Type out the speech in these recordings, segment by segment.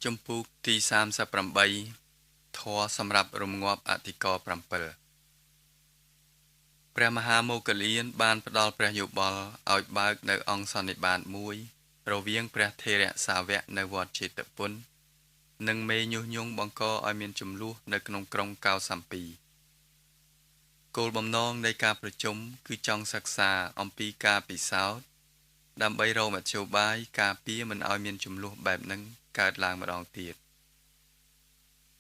Trong buộcទី38ធម៌សម្រាប់រំងាប់អធិករ7ព្រះមហាមោគលានបានផ្ដល់ព្រះយោបល់ឲ្យបើកនៅអង្គសន្និបាតមួយរវាងព្រះថេរសាវកនៅវត្តចេតពុននិងមេញុះញង់បង្កឲ្យមានជម្លោះនៅក្នុងក្រុងកោសាំពីគោលបំណងនៃការប្រជុំគឺចង់សិក្សាអំពីការពិសោធន៍ដើម្បីរកមធ្យោបាយការពារមិនឲ្យមានជម្លោះបែបហ្នឹងកើតឡើងម្ដងទៀត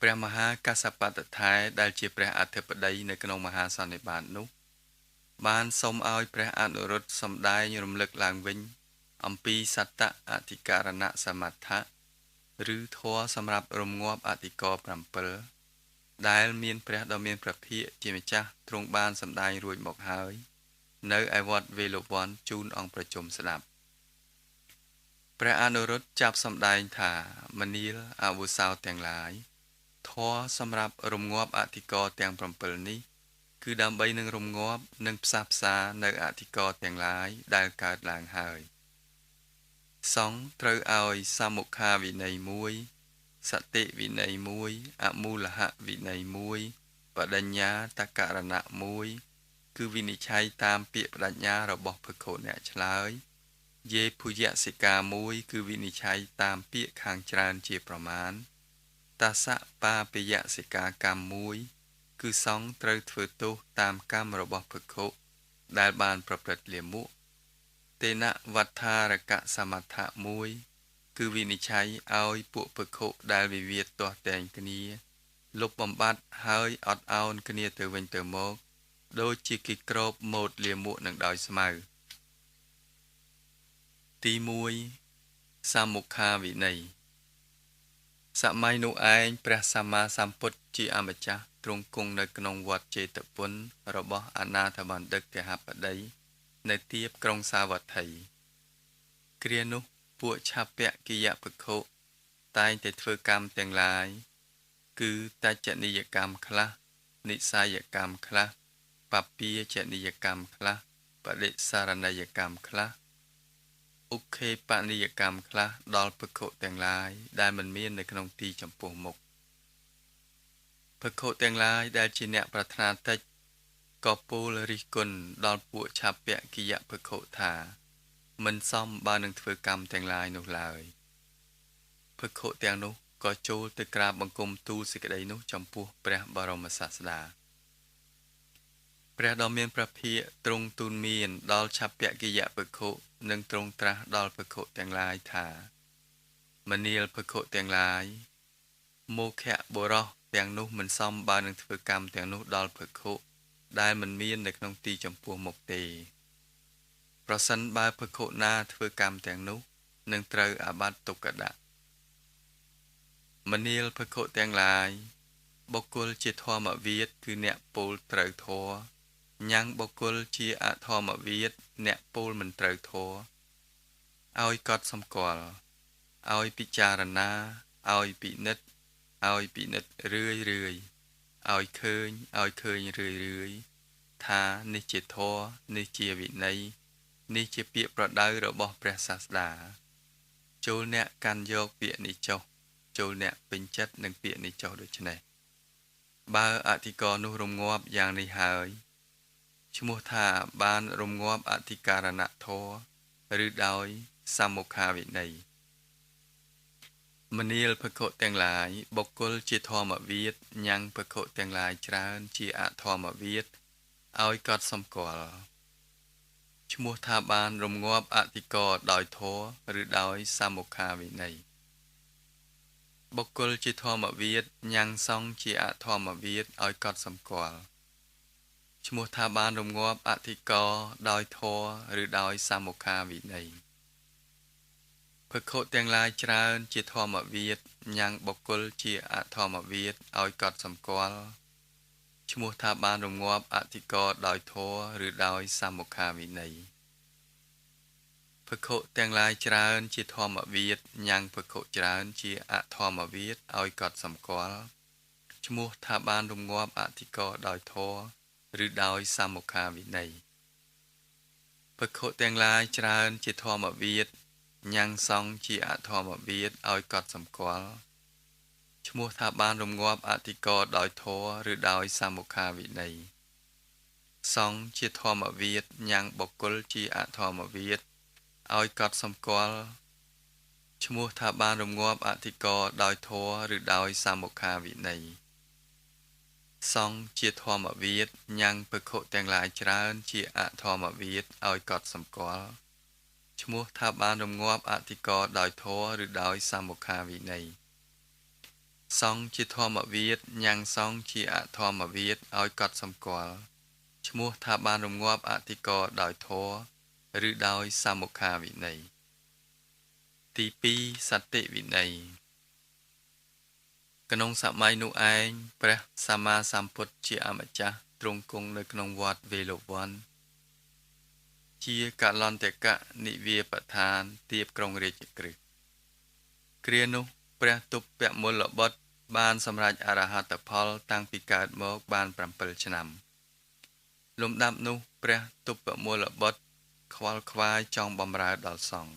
ព្រះមហាកសបតថែដែលជាព្រះអធិបតីនៅក្នុងមហាសន្និបាតនោះបានសូមឲ្យព្រះអនុរុទ្ធសម្ដែងរំលឹកឡើងវិញអំពីសត្តអធិការណសមត្ថៈឬធម៌សម្រាប់រំងាប់អធិករ7ដែលមានព្រះដ៏មានព្រះភិក្ខជាម្ចាស់ទ្រង់បានសម្ដែងរួចមកហើយនៅឯវត្តវេលវ័នជូនអង្គប្រជុំស្ដាប់ព្រះអនុរុទ្ធចាប់សម្ដែងថាមនាលអវុសោទាំងឡាយធម៌សម្រាប់រំងាប់អធិករទាំង7នេះគឺដើម្បីនឹងរំងាប់និងផ្សះផ្សានៅអធិករទាំងឡាយដែលកើតឡើងហើយសង្ឃត្រូវឲ្យសមុខាវិន័យ1សតិវិន័យ1អមូលហវិន័យ1បដញ្ញាតករណៈ1គឺវិនិច្ឆ័យតាមពាក្យបដញ្ញារបស់ភិក្ខុអ្នកឆ្លើយយេភុយសិកា1គឺវិនិច្ឆ័យតាមពាក្យខាងច្រើនជាប្រមាណតាសៈបាពយសិកាកម្ម1គឺសង្ឃត្រូវធ្វើទោសតាមកម្មរបស់ភិក្ខុដែលបានប្រព្រឹត្តលាមកតេនវត្ថារកសមត្ថៈ1គឺវិនិច្ឆ័យឲ្យពួកភិក្ខុដែលវិវាទទាស់តែងគ្នាលុបបំបាត់ហើយអត់ឱនគ្នាទៅវិញទៅមកដូចជាគេគ្របម៉ូតលាមកនឹងដោយស្មៅទី1សមុខាវិន័យសម័យនោះឯងព្រះសម្មាសម្ពុទ្ធជាអម្ចាស់ទ្រង់គង់នៅក្នុងវត្តចេតពុនរបស់អនាថបណ្ឌិតកហបតីនៅទីបក្រុងសាវត្ថីគ្រានោះពួកឆាពៈគិយភិក្ខុតែងតែធ្វើកម្មទាំងឡាយគឺតច្ចនិយកម្មខ្លះនិសាយកម្មខ្លះបពាជនិយកម្មខ្លះបដិសារណយកម្មខ្លះឧខេបនិយកម្មខ្លះដល់ភិក្ខុទាំងឡាយដែលមិនមាននៅក្នុងទីចំពោះមុខភិក្ខុទាំងឡាយដែលជាអ្នកប្រាថ្នាតិចក៏ពោលរិះគន់ដល់ពួកឆាពៈគិយភិក្ខុថាមិនសមបើនឹងធ្វើកម្មទាំងឡាយនោះឡើយភិក្ខុទាំងនោះក៏ចូលទៅក្រាបបង្គំទូលសេចក្តីនោះចំពោះព្រះបរមសាស្តាព្រះដ៏មានព្រះភិក្ខទ្រង់ទូលមានដល់ឆាពៈគិយភិក្ខុនិងទ្រង់ត្រាស់ដល់ភិក្ខុទាំងឡាយថាមនាលភិក្ខុទាំងឡាយមោខៈបុរសទាំងនោះមិនសមបើនឹងធ្វើកម្មទាំងនោះដល់ភិក្ខុដែលមិនមាននៅក្នុងទីចំពោះមុខទេប្រសិនបើភិក្ខុណាធ្វើកម្មទាំងនោះនឹងត្រូវអាបត្តិទុក្ខដាក់មនាលភិក្ខុទាំងឡាយបុគ្គលជាធម្មវាទគឺអ្នកពោលត្រូវធម៌ញ៉ាំងបុគ្គលជាអធម្មវាទអ្នកពោលមិនត្រូវធម៌ឲ្យកត់សម្គាល់ឲ្យពិចារណាឲ្យពិនិត្យរឿយឲ្យឃើញរឿយថានេះជាធម៌នេះជាវិន័យនេះជាពាក្យប្រដៅរបស់ព្រះសាស្តាចូលអ្នកកាន់យកពាក្យនេះចុះចូលអ្នកពេញចិត្តនឹងពាក្យនេះចុះដូច្នេះបើអធិករនោះរំងាប់យ៉ាងនេះហើយឈ្មោះថាបានរំងាប់អធិការណធម៌ឬដោយសមុខាវិន័យមនាលភិក្ខុទាំងឡាយបុគ្គលជាធម្មវាទញ៉ាំងភិក្ខុទាំងឡាយច្រើនជាអធម្មវាទឲ្យកត់សម្គាល់ឈ្មោះថាបានរំងាប់អធិករដោយធម៌ឬដោយសមុខាវិន័យបុគ្គលជាធម្មវាទញ៉ាំងសង្ឃជាអធម្មវាទឲ្យកត់សម្គាល់ឈ្មោះថាបានរំងាប់អធិករដោយធម៌ឬដោយសមុខាវិន័យភិក្ខុទាំងឡាយច្រើនជាធម្មវាទញ៉ាំងបុគ្គលជាអធម្មវាទឲ្យកត់សម្គាល់ឈ្មោះថាបានរំងាប់អធិករដោយធម៌ឬដោយសមុខាវិន័យភិក្ខុទាំងឡាយច្រើនជាធម្មវាទញ៉ាំងភិក្ខុច្រើនជាអធម្មវាទឲ្យកត់សម្គាល់ឈ្មោះថាបានរំងាប់អធិករដោយធម៌ឬដោយសមុខាវិន័យភិក្ខុទាំងឡាយច្រើនជាធម្មវាទញ៉ាំងសង្ឃជាអធម្មវាទឲ្យកត់សម្គាល់ ឈ្មោះថាបានរំងាប់អធិករដោយធម៌ឬដោយសាមុខាវិន័យសង្ឃជាធម្មវាទញ៉ាំងបុគ្គលជាអធម្មវាទឲ្យកត់សម្គាល់ឈ្មោះថាបានរំងាប់អធិករដោយធម៌ឬដោយសាមុខាវិន័យសង្ឃជាធម្មវាទញ៉ាំងភិក្ខុទាំងឡាយច្រើនជាអធម្មវាទឲ្យកត់សម្គាល់ឈ្មោះថាបានរំងាប់អធិករដោយធម៌ឬដោយសាមុខាវិន័យសង្ឃជាធម្មវាទញ៉ាំងសង្ឃជាអធម្មវាទឲ្យកត់សម្គាល់ឈ្មោះថាបានរំងាប់អធិករដោយធម៌ឬដោយសាមុខាវិន័យទី2សតិវិន័យក្នុងសម័យនោះឯងព្រះសម្មាសម្ពុទ្ធជាអម្ចាស់ទ្រង់គង់នៅក្នុងវត្តវេលវ័នជាកលន្តកៈនិវាបដ្ឋានទៀបក្រុងរាជក្រឹសគ្រានោះព្រះទុព្វមូលបុត្របានសម្រេចអរហត្តផលតាំងពីកើតមកបាន7ឆ្នាំលំដាប់នោះព្រះទុព្វមូលបុត្រខ្វល់ខ្វាយចង់បម្រើដល់សង្ឃ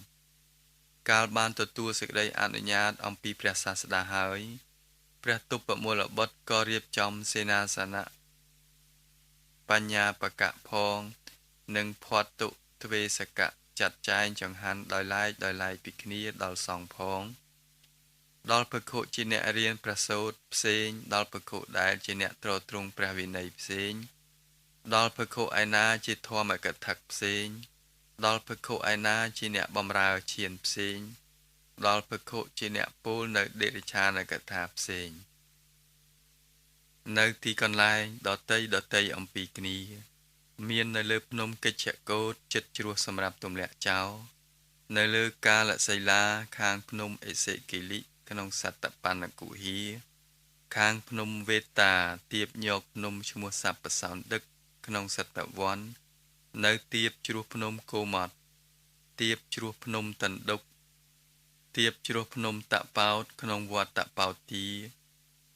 កាលបានទទួលសេចក្តីអនុញ្ញាតអំពីព្រះសាស្តាហើយព្រះទុព្វមូលបុត្រក៏រៀបចំសេនាសនៈបញ្ញាបកៈផងនិងផាត់ទុទ្វេសកៈចាត់ចែងចង្ហាន់ដោយឡែកពីគ្នាដល់សង្ឃផងដល់ភិក្ខុជាអ្នករៀនព្រះសូត្រផ្សេងដល់ភិក្ខុដែលជាអ្នកទ្រទ្រង់ព្រះវិន័យផ្សេងដល់ភិក្ខុឯណាជាធម្មកថាផ្សេងដល់ភិក្ខុឯណាជាអ្នកបម្រើឈានផ្សេងដល់ភិក្ខុជាអ្នកពោលនៅដេរឆានកថាផ្សេងនៅទីកន្លែងដតីអំពីគ្នាមាននៅលើភ្នំកិច្ចកោតចិត្តជ្រោះសម្រាប់ទម្លាក់ចោលនៅលើកាលសីលាខាងភ្នំអេសេគីលិក្នុងសត្តបណ្ណគុហាខាងភ្នំវេតាទៀបញោកភ្នំឈ្មោះសัพពសោដឹកក្នុងសត្តវ័ននៅទៀបជ្រោះភ្នំកូម៉ាត់ទៀបជ្រោះភ្នំតណ្ដុកទៀបជ្រោះភ្នំតបោតក្នុងវត្តតបោទី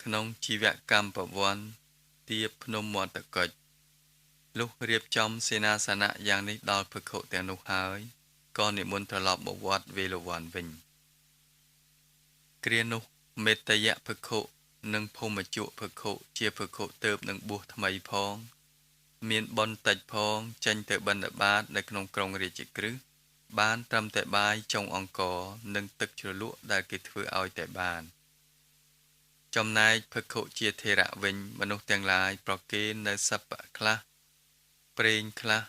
ក្នុងជីវកម្មប្រវ័នទៀបភ្នំមន្តកុចលុះរៀបចំសេនាសនៈយ៉ាងនេះដល់ភិក្ខុទាំងនោះហើយក៏និមន្តត្រឡប់មកវត្តវេលវ័នវិញគ្រានោះមេត្តយភិក្ខុនិងភូមិជុភិក្ខុជាភិក្ខុទើបនឹងបួសថ្មីផងមានបុណ្យតិចផងចេញទៅបិណ្ឌបាតនៅក្នុងក្រុងរាជក្រឹសបានត្រឹមតែបាយចុងអង្គរនិងទឹកជ្រលក់ដែលគេធ្វើឲ្យតែបានចំណែកភិក្ខុជាថេរៈវិញមនុស្សទាំងឡាយប្រគេននៅសិប្បខ្លះប្រេងខ្លះ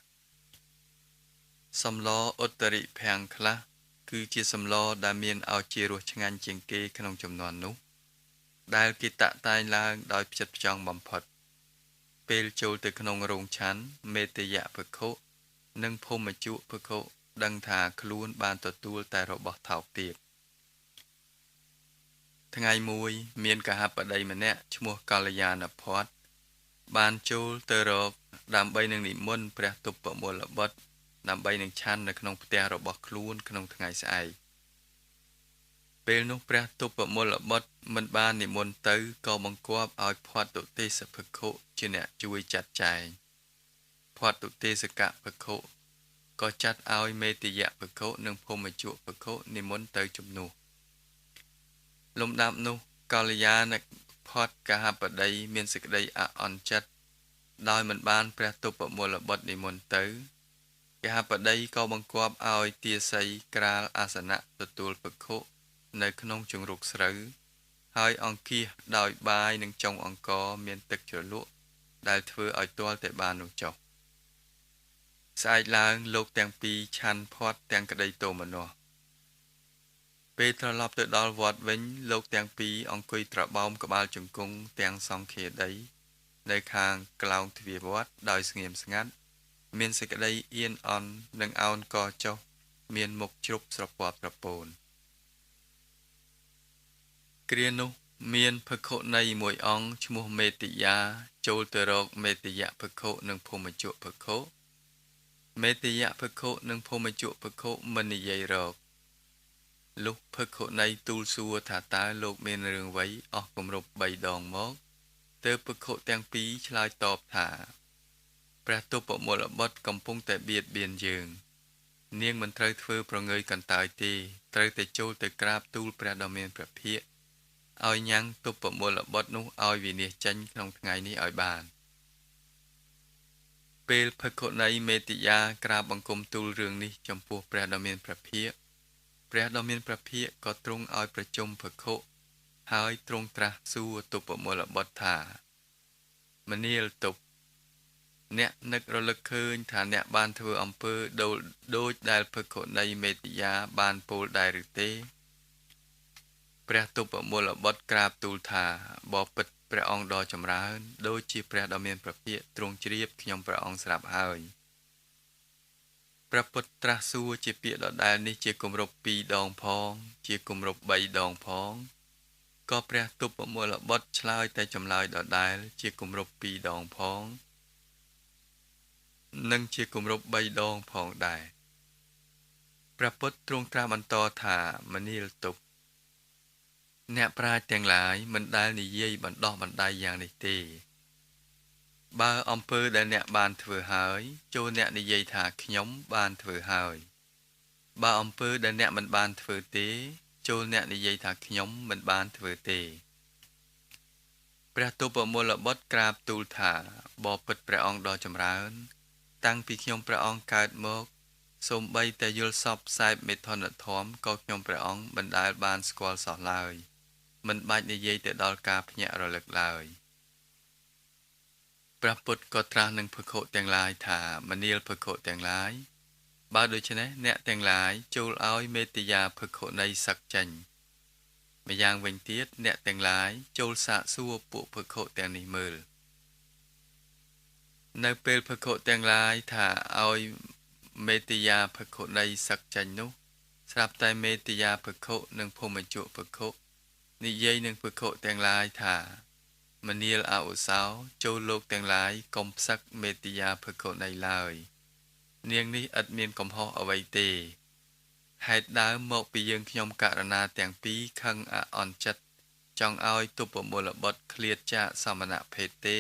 សម្លឧត្តរិភាំងខ្លះគឺជាសម្លដែលមានឲ្យជារសឆ្ងាញ់ជាងគេក្នុងចំនួននោះដែលគេតាក់តែងឡើងដោយផ្ចិតផ្ចង់បំផុតពេលចូលទៅក្នុងរោងឆាន់មេត្តយភិក្ខុនិងភូមិជុភិក្ខុដឹងថាខ្លួនបានទទួលតែរបស់ថោកទាបថ្ងៃមួយមានកហបតីម្នាក់ឈ្មោះកល្យាណភ័ត្របានចូលទៅរកដើម្បីនឹងនិមន្តព្រះទុព្វមូលបុត្រដើម្បីនឹងឆាន់នៅក្នុងផ្ទះរបស់ខ្លួនក្នុងថ្ងៃស្អែកពេលនោះព្រះទុព្វមូលបុត្រមិនបាននិមន្តទៅក៏បង្គាប់ឲ្យផាត់ទុទេសភិក្ខុជាអ្នកជួយចាត់ចែងផាត់ទុទេសកភិក្ខុក៏ចាត់ឲ្យមេត្តយភិក្ខុនិងភូមិជុភិក្ខុនិមន្តទៅជំនួសលំដាប់នោះកល្យាណផាត់កហបតីមានសេចក្តីអាក់អន់ចិត្តដោយមិនបានព្រះទុព្វមូលបុត្រនិមន្តទៅកហបតីក៏បង្គាប់ឲ្យទាសីក្រាលអាសនៈទទួលភិក្ខុនៅក្នុងជង្រុកស្រូវហើយអង្គាសដោយបាយនិងចុងអង្ករមានទឹកជ្រលក់ដែលធ្វើឲ្យទាល់តែបាននោះចុះស្អែកឡើងលោកទាំងពីរឆាន់ផាត់ទាំងក្តីទោមនស្សពេលត្រឡប់ទៅដល់វត្តវិញលោកទាំងពីរអង្គុយត្របោមក្បាលជង្គង់ទាំងសង្ឃាដីនៅខាងក្លោងទ្វារវត្តដោយស្ងៀមស្ងាត់មានសេចក្តីអៀនអន់និងអោនកចុះមានមុខជ្រុបស្រពាប់ស្រពោនគ្រានោះមានភិក្ខុនីមួយអង្គឈ្មោះមេត្តយាចូលទៅរកមេត្តយភិក្ខុនិងភូមិជុភិក្ខុមេត្តយភិក្ខុនិងភូមិជុភិក្ខុមិននិយាយរកលុះភិក្ខុនីទូលសួរថាតើលោកមានរឿងអ្វីអស់គម្រប់3ដងមកទើបភិក្ខុទាំងពីរឆ្លើយតបថាព្រះទុព្វមូលបុត្រកំពុងតែបៀតបៀនយើងនាងមិនត្រូវធ្វើប្រងើយកន្តើយទេត្រូវតែចូលទៅក្រាបទូលព្រះដ៏មានព្រះភិក្ខ ឲ្យញ៉ាំងទុបប្រមូលបុត្រនោះឲ្យវិនិច្ឆ័យក្នុងថ្ងៃនេះឲ្យបានពេលភិក្ខុនីមេតិយាក្រាបបង្គំទូលរឿងនេះចំពោះព្រះដ៏មានព្រះភិក្ខព្រះដ៏មានព្រះភិក្ខក៏ទ្រង់ឲ្យប្រជុំភិក្ខុហើយទ្រង់ត្រាស់សួរទុបប្រមូលបុត្រថាមនាលទុបអ្នកនឹករលឹកឃើញថាអ្នកបានធ្វើអំពើដូចដែលភិក្ខុនីមេតិយាបានពោលដែរឬទេព្រះទុបប្រមូលបុត្រក្រាបទូលថាបបិទ្ធព្រះអង្គដ៏ចម្រើនដូចជាព្រះដ៏មានព្រះភិក្ខទ្រង់ជ្រាបខ្ញុំព្រះអង្គស្រាប់ហើយព្រះពុទ្ធត្រាស់សួរជាពាក្យដដែលនេះជាគម្រប់2 ដងផងជាគម្រប់3 ដងផងក៏ព្រះទុបប្រមូលបុត្រឆ្លើយតែចម្លើយដដែលជាគម្រប់2 ដងផងនិងជាគម្រប់3 ដងផងដែរព្រះពុទ្ធទ្រង់ត្រាស់បន្តថាមនាលទុបអ្នកប្រាជ្ញទាំងឡាយមិនដែលនិយាយបណ្ដោះបណ្ដាយយ៉ាងនេះទេបើអំពើដែលអ្នកបានធ្វើហើយចូលអ្នកនិយាយថាខ្ញុំបានធ្វើហើយបើអំពើដែលអ្នកមិនបានធ្វើទេចូលអ្នកនិយាយថាខ្ញុំមិនបានធ្វើទេព្រះទុបប្រមូលបុត្រក្រាបទូលថាបបិទ្ធព្រះអង្គដ៏ចម្រើនតាំងពីខ្ញុំព្រះអង្គកើតមកសូម្បីតែយល់សពខ្សែមេធនធម៌ក៏ខ្ញុំព្រះអង្គមិនដែលបានស្គាល់សោះឡើយមិនបាច់និយាយទៅដល់ការភ្ញាក់រលឹកឡើយព្រះពុទ្ធក៏ត្រាស់នឹងភិក្ខុទាំងឡាយថាមនាលភិក្ខុទាំងឡាយបើដូច្នេះអ្នកទាំងឡាយចូលឲ្យមេតិយាភិក្ខុនីសឹកចេញម្យ៉ាងវិញទៀតអ្នកទាំងឡាយចូលសាកសួរពួកភិក្ខុទាំងនេះមើលនៅពេលភិក្ខុទាំងឡាយថាឲ្យមេតិយាភិក្ខុនីសឹកចេញនោះស្រាប់តែមេតិយាភិក្ខុនិងភូមិជុភិក្ខុនិយាយនឹងភិក្ខុទាំងឡាយថាមនាលអឧសោចូលលោកទាំងឡាយកុំផ្សឹកមេតិយាភិក្ខុនីឡើយនាងនេះឥតមានកំហុសអ្វីទេហេតុដើមមកពីយើងខ្ញុំករណាទាំងពីរខឹងអន់ចិត្តចង់ឲ្យទុបប្រមូលបុត្រឃ្លាតចាកសមណភេទទេ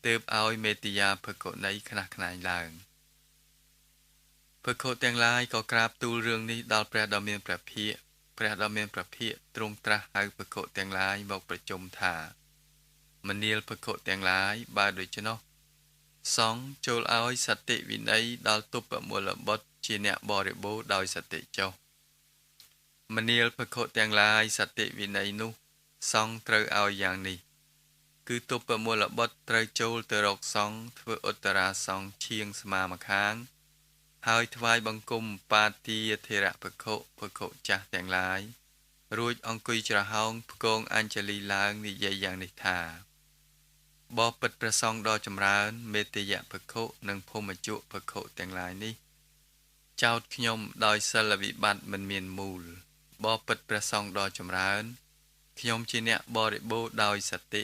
ទើបឲ្យមេតិយាភិក្ខុនីខ្នះខ្នែងឡើងភិក្ខុទាំងឡាយក៏ក្រាបទូលរឿងនេះដល់ព្រះដ៏មានព្រះភិក្ខព្រះដ៏មានព្រះភិក្ខទ្រង់ត្រាស់ហៅភិក្ខុទាំងឡាយមកប្រជុំថាមនាលភិក្ខុទាំងឡាយបើដូច្នោះសង្ឃចូលឲ្យសតិវិន័យដល់ទុបប្រមូលបុត្រជាអ្នកបរិបូរដោយសតិចុះមនាលភិក្ខុទាំងឡាយសតិវិន័យនោះសង្ឃត្រូវឲ្យយ៉ាងនេះគឺទុបប្រមូលបុត្រត្រូវចូលទៅរកសង្ឃធ្វើឧត្តរាសង្ឃឈៀងស្មាម្ខាងហើយថ្វាយបង្គំបាទាធរៈភិក្ខុភិក្ខុចាស់ទាំងឡាយរួចអង្គុយច្រហោងផ្គងអញ្ជលីឡើងនិយាយយ៉ាងនេះថាបបិទ្ធព្រះសង្ឃដ៏ចម្រើនមេតិយភិក្ខុនិងភូមិជុភិក្ខុទាំងឡាយនេះចោទខ្ញុំដោយសិលវិបត្តិមិនមានមូលបបិទ្ធព្រះសង្ឃដ៏ចម្រើនខ្ញុំជាអ្នកបរិបូរដោយសតិ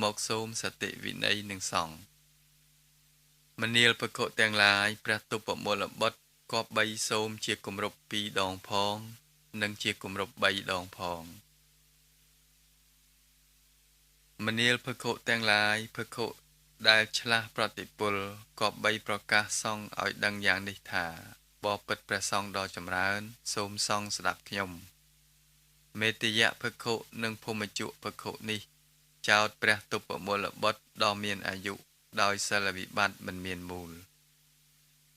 មកសូមសតិវិន័យនឹងសង្ឃមនាលភិក្ខុទាំងឡាយព្រះទុបប្រមូលបុត្រគប្បីសូមជាគម្រប់2 ដងផងនិងជាគម្រប់3 ដងផងមនាលភិក្ខុទាំងឡាយភិក្ខុដែលឆ្លាស់ប្រតិពលគប្បីប្រកាសសង្ឃឲ្យដឹងយ៉ាងនេះថាបបិទ្ធព្រះសង្ឃដ៏ចម្រើនសូមសង្ឃស្ដាប់ខ្ញុំមេតិយភិក្ខុនិងភូមិជុភិក្ខុនេះចោទព្រះទុបប្រមូលបុត្រដ៏មានអាយុដោយសិលវិបត្តិមិនមានមូល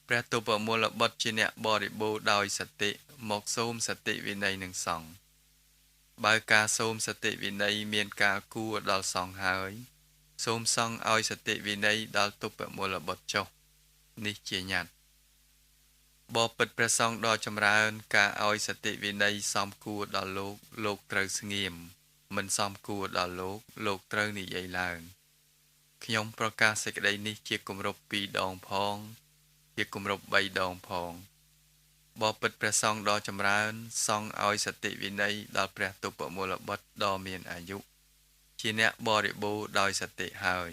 ព្រះទុបប្រមូលបុត្រជាអ្នកបរិបូរដោយសតិមកសូមសតិវិន័យនឹងសង្ឃបើការសូមសតិវិន័យមានការគួរដល់សង្ឃហើយសូមសង្ឃឲ្យសតិវិន័យដល់ទុបប្រមូលបុត្រចុះនេះជាញត្តិបបិទ្ធព្រះសង្ឃដ៏ចម្រើនការឲ្យសតិវិន័យសមគួរដល់លោកត្រូវស្ងៀមមិនសមគួរដល់លោកត្រូវនិយាយឡើងខ្ញុំប្រកាសសេចក្តីនេះជាគម្រប់2 ដងផងជាគម្រប់3 ដងផងបបិទ្ធព្រះសង្ឃដ៏ចម្រើនសង្ឃឲ្យសតិវិន័យដល់ព្រះទុបប្រមូលបុត្រដ៏មានអាយុជាអ្នកបរិបូរដោយសតិហើយ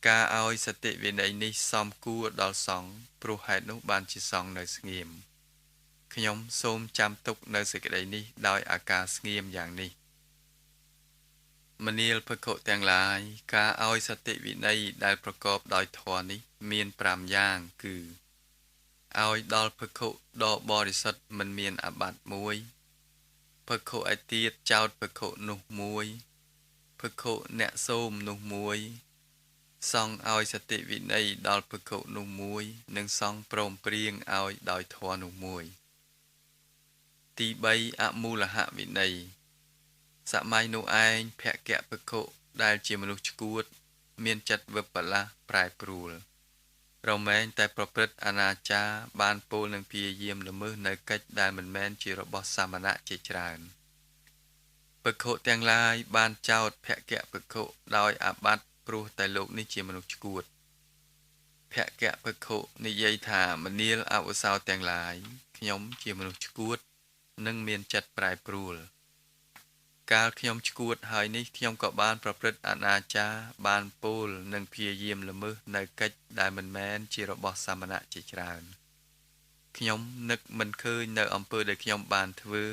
ការឲ្យសតិវិន័យនេះសមគួរដល់សង្ឃព្រោះហេតុនោះបានជាសង្ឃនៅស្ងៀមខ្ញុំសូមចាំទុកនៅសេចក្តីនេះដោយអាការស្ងៀមយ៉ាងនេះមនាលភិក្ខុទាំងឡាយការឲ្យសតិវិន័យដែលប្រកបដោយធម៌នេះមាន5យ៉ាងគឺឲ្យដល់ភិក្ខុដ៏បរិសុទ្ធមិនមានអាបត្តិ1 ភិក្ខុឯទៀតចោទភិក្ខុនោះមួយភិក្ខុអ្នកសូមនោះមួយសង្ឃឲ្យសតិវិន័យដល់ភិក្ខុនោះមួយនិងសង្ឃព្រមព្រៀងឲ្យដោយធម៌នោះមួយទី3អមូលហវិន័យសម័យនោះឯងភគៈភិក្ខុដែលជាមនុស្សឆ្កួតមានចិត្តវិបលាស់ប្រែប្រួលរមែងតែប្រព្រឹត្តអនាចារបានពោលនឹងព្យាយាមល្មើសនៅកិច្ចដែលមិនមែនជារបស់សាមណៈជាច្រើនភិក្ខុទាំងឡាយបានចោទភគៈភិក្ខុដោយអាបត្តិព្រោះតែលោកនេះជាមនុស្សឆ្កួតភគៈភិក្ខុនិយាយថាមនាលអវសោទាំងឡាយខ្ញុំជាមនុស្សឆ្កួតនិងមានចិត្តប្រែប្រួលកាលខ្ញុំឆ្កួតហើយនេះខ្ញុំក៏បានប្រព្រឹត្តអនាចារបានពោលនិងព្យាយាមល្មើសនៅកិច្ចដែលមិនមែនជារបស់សាមណៈជាច្រើនខ្ញុំនឹកមិនឃើញនៅអំពើដែលខ្ញុំបានធ្វើ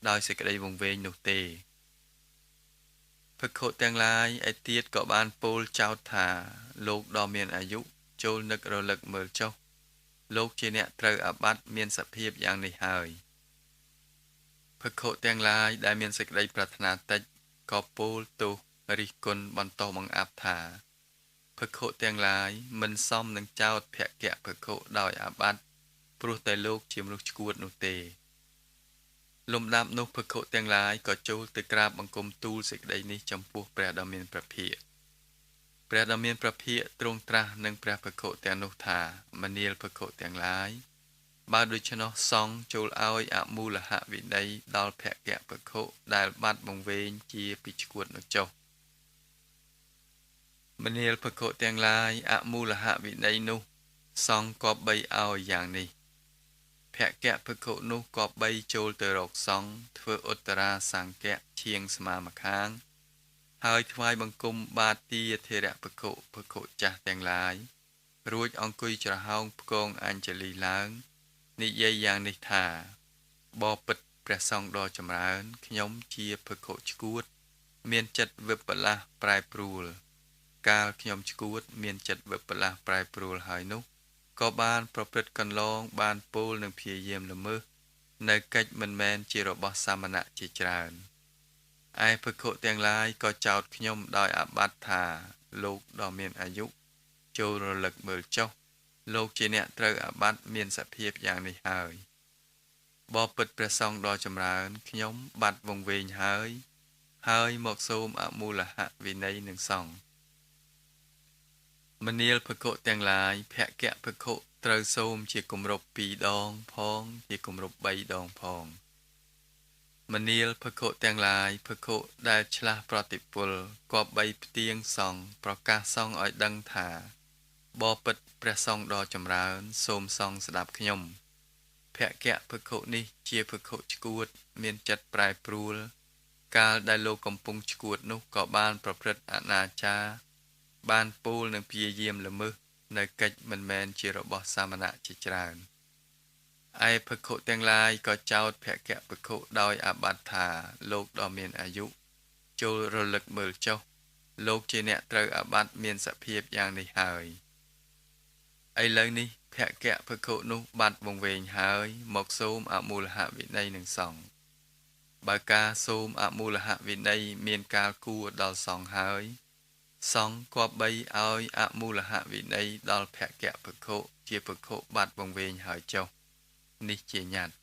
ដោយសេចក្តីវង្វេងនោះទេភិក្ខុទាំងឡាយឯទៀតក៏បានពោលចោទថាលោកដ៏មានអាយុចូលនឹករលឹកមើលចុះលោកជាអ្នកត្រូវអាបត្តិមានសភាពយ៉ាងនេះហើយភិក្ខុទាំងឡាយដែលមានសេចក្តីប្រាថ្នាតិចក៏ពោលទោសរិះគន់បន្តបង្អាប់ថាភិក្ខុទាំងឡាយមិនសមនឹងចោទភគៈភិក្ខុដោយអាបត្តិព្រោះតែលោកជាមនុស្សឆ្កួតនោះទេលំដាប់នោះភិក្ខុទាំងឡាយក៏ចូលទៅក្រាបបង្គំទូលសេចក្តីនេះចំពោះព្រះដ៏មានព្រះភិក្ខព្រះដ៏មានព្រះភិក្ខទ្រង់ត្រាស់នឹងព្រះភិក្ខុទាំងនោះថាមនាលភិក្ខុទាំងឡាយបើដូច្នោះសង្ឃចូលឲ្យអមូលហវិន័យដល់ភគៈភិក្ខុដែលបាត់បង្វេងជាពីឆ្កួតនោះចុះមនាលភិក្ខុទាំងឡាយអមូលហវិន័យនោះសង្ឃគប្បីឲ្យយ៉ាងនេះភគៈភិក្ខុនោះក៏បីចូលទៅរកសង្ឃធ្វើឧត្តរាសង្កៈឈៀងស្មាម្ខាងហើយថ្វាយបង្គំបាទាធិរៈភិក្ខុចាស់ទាំងឡាយរួចអង្គុយច្រហោងផ្គងអញ្ជលីឡើងនិយាយយ៉ាងនេះថាបបិទ្ធព្រះសង្ឃដ៏ចម្រើនខ្ញុំជាភិក្ខុឆ្កួតមានចិត្តវិបលាស់ប្រែប្រួលកាលខ្ញុំឆ្កួតមានចិត្តវិបលាស់ប្រែប្រួលហើយនោះក៏បានប្រព្រឹត្តកន្លងបានពោលនឹងព្យាយាមល្មើសនៅកិច្ចមិនមែនជារបស់សាមណៈជាច្រើនឯភិក្ខុទាំងឡាយក៏ចោទខ្ញុំដោយអាបត្តិថាលោកដ៏មានអាយុចូលរលឹកមើលចុះលោកជាអ្នកត្រូវអាបត្តិមានសភាពយ៉ាងនេះហើយបបិទ្ធព្រះសង្ឃដ៏ចម្រើនខ្ញុំបាត់វង្វេងហើយមកសូមអមូលហវិន័យនឹងសង្ឃមនាលភិក្ខុទាំងឡាយភគៈភិក្ខុត្រូវសូមជាគម្រប់2ដងផងជាគម្រប់3ដងផងមនាលភិក្ខុទាំងឡាយភិក្ខុដែលឆ្លាស់ប្រតិពលគប្បីផ្ទៀងសង្ឃប្រកាសសង្ឃឲ្យដឹងថាបបិទ្ធព្រះសង្ឃដ៏ចម្រើនសូមសង្ឃស្ដាប់ខ្ញុំភគៈភិក្ខុនេះជាភិក្ខុឆ្កួតមានចិត្តប្រែប្រួលកាលដែលលោកកំពុងឆ្កួតនោះក៏បានប្រព្រឹត្តអនាចារបានពោលនឹងព្យាយាមល្មើសនៅកិច្ចមិនមែនជារបស់សាមណៈជាច្រើនឯភិក្ខុទាំងឡាយក៏ចោទភគៈភិក្ខុដោយអាបត្តិថាលោកដ៏មានអាយុចូលរលឹកមើលចុះលោកជាអ្នកត្រូវអាបត្តិមានសភាពយ៉ាងនេះហើយឥឡូវនេះភគៈភិក្ខុនោះបាត់វង្វេងហើយមកសូមអមូលហវិន័យនឹងសង្ឃបើការសូមអមូលហវិន័យមានកាលគួរដល់សង្ឃហើយសង្ឃគប្បីឲ្យអមូលហវិន័យដល់ភគៈភិក្ខុជាភិក្ខុបាត់វង្វេងហើយចុះនេះជាញត្តិ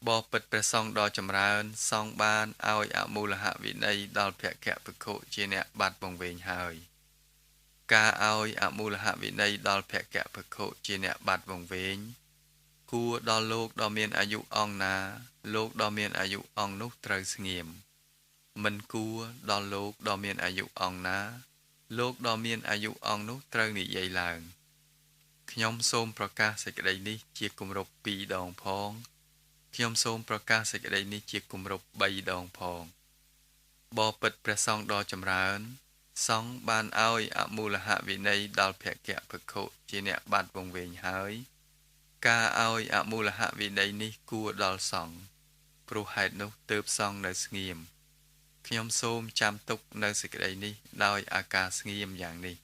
បបិទ្ធព្រះសង្ឃដ៏ចម្រើនសង្ឃបានឲ្យអមូលហវិន័យដល់ភគៈភិក្ខុជាអ្នកបាត់វង្វេងហើយការឲ្យអមូលហវិន័យដល់ភគៈភិក្ខុជាអ្នកបាត់វង្វេងគួរដល់លោកដ៏មានអាយុអង្គណាលោកដ៏មានអាយុអង្គនោះត្រូវស្ងៀមមិនគួរដល់លោកដ៏មានអាយុអង្គណាលោកដ៏មានអាយុអង្គនោះត្រូវនិយាយឡើងខ្ញុំសូមប្រកាសសេចក្តីនេះជាគម្រប់2ដងផងខ្ញុំសូមប្រកាសសេចក្តីនេះជាគម្រប់3ដងផងបបិទ្ធព្រះសង្ឃដ៏ចម្រើនសង្ឃបានឲ្យអមូលហវិន័យដល់ភគៈភិក្ខុជាអ្នកបាត់វង្វេងហើយការឲ្យអមូលហវិន័យនេះគួរដល់សង្ឃព្រោះហេតុនោះទើបសង្ឃនៅស្ងៀមខ្ញុំសូមចាំទុកនៅសេចក្តីនេះដោយអាការស្ងៀមយ៉ាងនេះ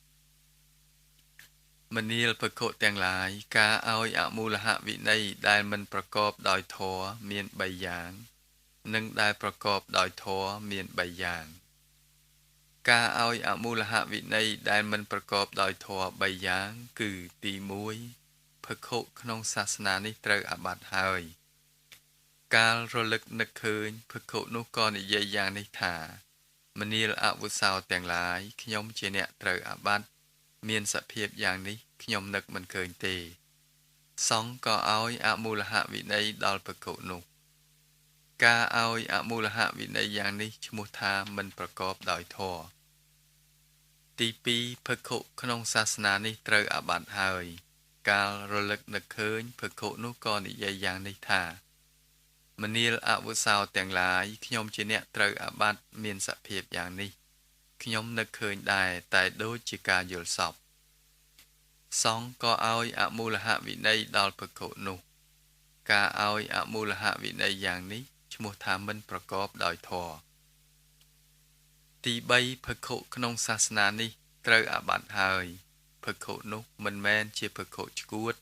មនាលភិក្ខុទាំងឡាយការឲ្យអមូលហវិន័យដែលមិនប្រកបដោយធម៌មាន3យ៉ាង និងដែលប្រកបដោយធម៌មាន3យ៉ាងការឲ្យអមូលហវិន័យដែលមិនប្រកបដោយធម៌3យ៉ាងគឺទី1ភិក្ខុក្នុងសាសនានេះត្រូវអាបាត់ហើយកាលរលឹកនឹកឃើញភិក្ខុនោះក៏និយាយយ៉ាងនេះថាមនាលអវុសោទាំងឡាយខ្ញុំជាអ្នកត្រូវអាបាត់មានសភាពយ៉ាងនេះខ្ញុំនឹកមិនឃើញទេសង្ឃក៏ឲ្យអមូលហវិន័យដល់ភិក្ខុនោះការឲ្យអមូលហវិន័យយ៉ាងនេះឈ្មោះថាមិនប្រកបដោយធម៌ទី2ភិក្ខុក្នុងសាសនានេះត្រូវអាបាត់ហើយកាលរលឹកនឹកឃើញភិក្ខុនោះក៏និយាយយ៉ាងនេះថាមនាលអវុសោទាំងឡាយខ្ញុំជាអ្នកត្រូវអាបាត់មានសភាពយ៉ាងនេះខ្ញុំនឹកឃើញដែរតែដូចជាការយល់សប្តិសង្ឃក៏ឲ្យអមូលហវិន័យដល់ភិក្ខុនោះការឲ្យអមូលហវិន័យយ៉ាងនេះឈ្មោះថាមិនប្រកបដោយធម៌ទី3ភិក្ខុក្នុងសាសនានេះត្រូវអាបាត់ហើយភិក្ខុនោះមិនមែនជាភិក្ខុឆ្កួត